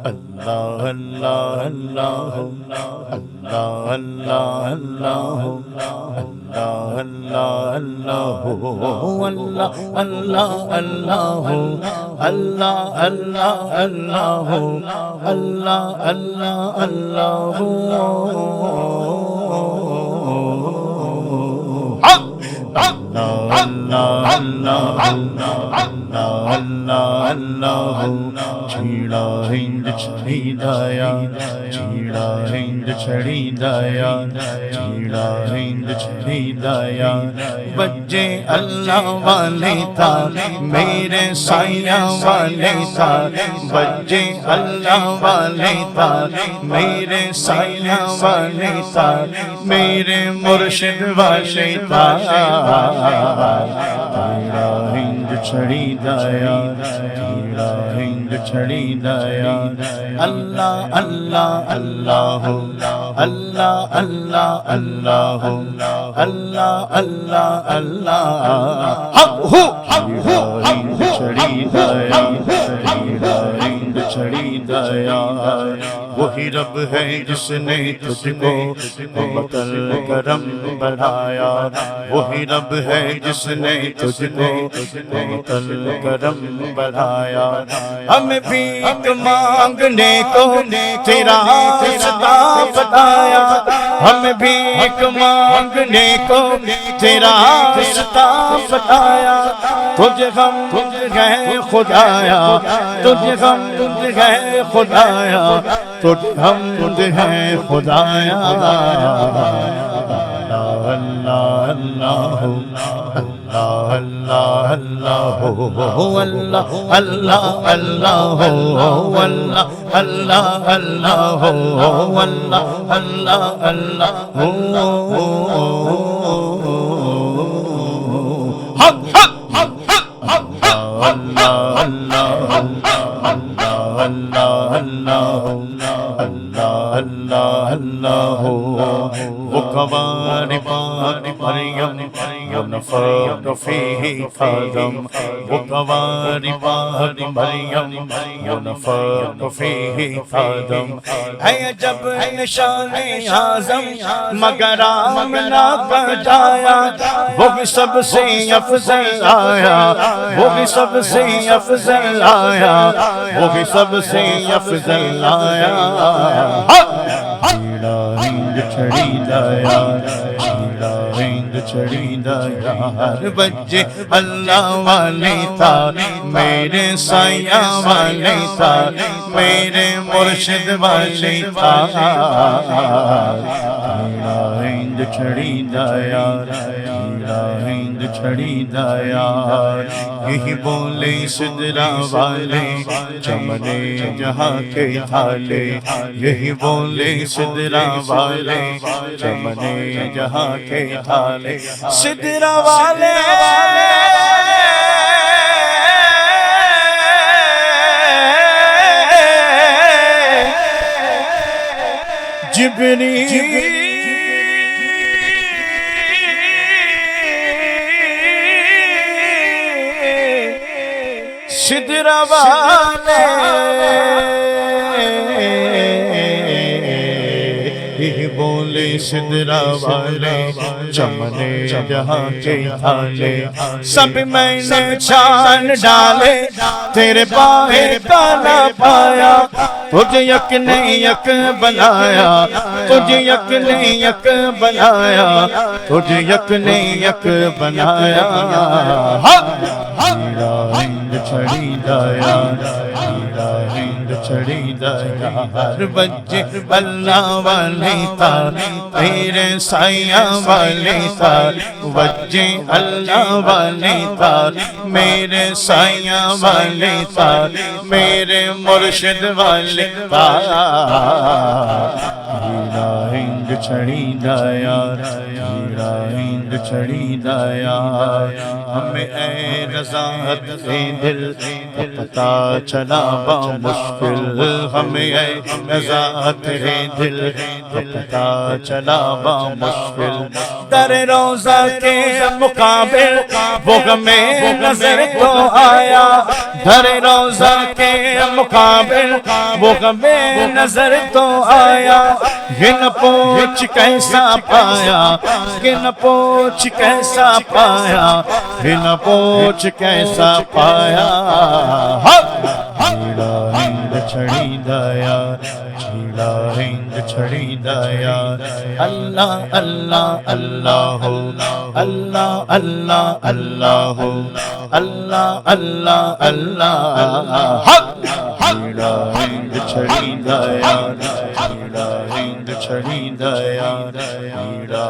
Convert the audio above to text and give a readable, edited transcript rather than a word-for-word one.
اللہ اللہ اللہ اللہ اللہ اللہ اللہ اللہ اللہ اللہ اللہ اللہ اللہ اللہ اللہ اللہ چھیڑا ہند چھڑی دایا چھیڑا ہند چھڑی دایا چھیڑا ہند چھڑی دایا بجے اللہ والے تا میرے سایہ والے تا بجے اللہ والے تا میرے سایہ والے تا میرے مرشد والے تا چھیڑا ہند چھڑی دایا چھیڑا ہند چھڑی دایا اللہ اللہ اللہ اللہ اللہ اللہ اللہ اللہ اللہ ہند چھڑی دایا چھیڑا ہند چھڑی دایا وہی رب ہے جس نے تجھ کو مقل کرم بڑھایا وہی رب ہے جس نے تجھ کو مقل کرم بڑھایا ہمیں بھیک مانگنے کو تیرا رستہ بتایا ہمیں بھیک مانگنے کو تیرا رستہ بتایا تجھ غم تجھ ہے خدایا تجھ غم تجھ ہے خدایا تجھ غم تجھ ہے خدایا اللہ اللہ اللہ اللہ اللہ اللہ اللہ اللہ اللہ اللہ اللہ اللہ حق حق حق حق اللہ اللہ اللہ اللہ اللہ اللہ وقوار پاک مریم ونفخ فیہ آدم وقوار پاک مریم ونفخ فیہ آدم ہے جب نشان اعظم مگر آمنہ کا جایا وہ بھی سب سے افضل آیا وہ بھی سب سے افضل آیا وہ بھی سب سے افضل آیا چھیڑا ہند چھڑی دایا چھیڑا ہند چھڑی دایا ہر بجے اللہ والے تا میرے سایہ والے تا میرے مرشد والے تا چھیڑا ہند چھڑی دایا چھیڑا ہند چھڑی دایا یہی بولے سدرا والے چمنے جہاں کے تھالے یہی بولے سدرا والے چمنے جہاں کے تھالے سدرا والے جبریل سدرا والے بولے سدرا والے چمنے جہاں کے تھالے سب میں نے چھان ڈالے تیرے باہر کا نہ پایا تجھے یک نے یک بنایا تجھے یک نے یک بنایا تجھے یک نے یک بنایا چھیڑا ہند چھڑی دایا چھیڑا ہند چھڑی دایا ہر بجے اللہ والے تا تیرے سایہ والے تا بجے اللہ والے تا میرے سایہ والے تا میرے مرشد والے تا ہیرا ہند چھڑی دایا ہیرا ہند چھڑی دایا ہمیں اے رضا تیرے دل پتا چلا با مشکل ہمیں اے رضا تیرے دل پتا چلا با مشکل در روضہ کے مقابل وہ ہمیں نظر تو آیا در روضہ کے مقابل وہ ہمیں نظر تو آیا یہ نہ پوچھ کیسا پایا یہ نہ پوچھ کیسا پایا یہ نہ پوچھ کیسا پایا چھیڑا ہند چھڑی دایا چھیڑا ہند چھڑی دایا اللہ اللہ اللہ ہو اللہ اللہ اللہ ہو اللہ اللہ اللہ چھیڑا ہند چھڑی دایا چھیڑا ہند چھڑی دایا چھیڑا